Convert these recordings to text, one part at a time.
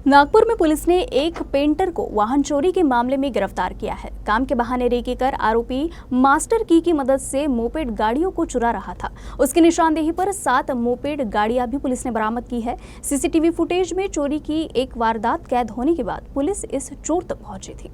नागपुर में पुलिस ने एक पेंटर को वाहन चोरी के मामले में गिरफ्तार किया है। काम के बहाने रेकी कर आरोपी मास्टर की मदद से मोपेड गाड़ियों को चुरा रहा था। उसकी निशानदेही पर 7 मोपेड गाड़ियां भी पुलिस ने बरामद की है। सीसीटीवी फुटेज में चोरी की एक वारदात कैद होने के बाद पुलिस इस चोर तक पहुंची थी।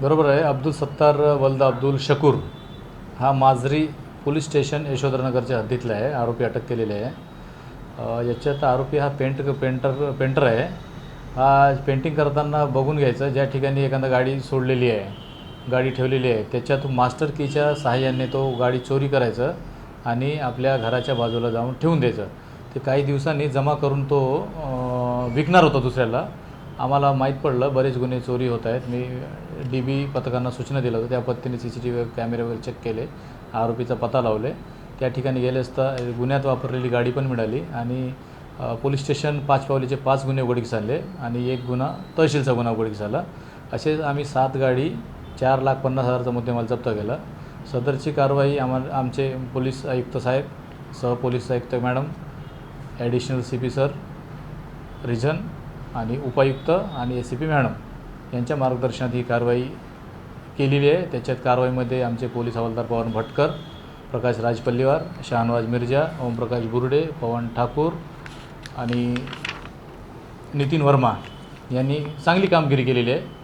बरोबर आहे। अब्दुल सत्तार वल्द अब्दुल शकूर हा माजरी पोलीस स्टेशन यशोधरनगरच्या हद्दीतला आहे। आरोपी अटक केलेले आहे। याच्यात आरोपी हा पेंटर आहे। हा पेंटिंग करताना बघून घ्यायचं ज्या ठिकाणी एखादा गाडी सोडलेली आहे, गाडी ठेवलेली आहे, त्याच्यात मास्टर कीच्या सहाय्याने तो गाडी चोरी करायचं आणि आपल्या घराच्या बाजूला जाऊन ठेवून द्यायचं। ते काही दिवसांनी जमा करून तो विकणार होता दुसऱ्याला। आम्हाला माहीत पडलं बरेच गुन्हे चोरी होत आहेत। मी DB पथकांना सूचना दिलं होतं। त्या पद्धतीने CCTV कॅमेरे वगैरे चेक केले, आरोपीचा पता लावले। त्या ठिकाणी गेले असता गुन्ह्यात वापरलेली गाडी पण मिळाली आणि पोलीस स्टेशन पाचपावलीचे 5 गुन्हे उघडकीस आले आणि एक गुन्हा तहसीलचा गुन्हा उघडकीस आला। असे आम्ही 7 गाडी 4,50,000चा मुद्देमाल जप्त केला। सदरची कारवाई आमचे पोलीस आयुक्त साहेब, सहपोलीस आयुक्त madam, additional CP sir, region आणि उपायुक्त आणि ACP मॅडम यांच्या मार्गदर्शनात ही कारवाई केलेली आहे। त्याच्यात कारवाईमध्ये आमचे पोलीस हवालदार पवन भटकर, प्रकाश राजपल्लीवार, शाहनवाज मिर्जा, ओमप्रकाश बुर्डे, पवन ठाकूर आणि नितीन वर्मा यांनी चांगली कामगिरी केलेली आहे।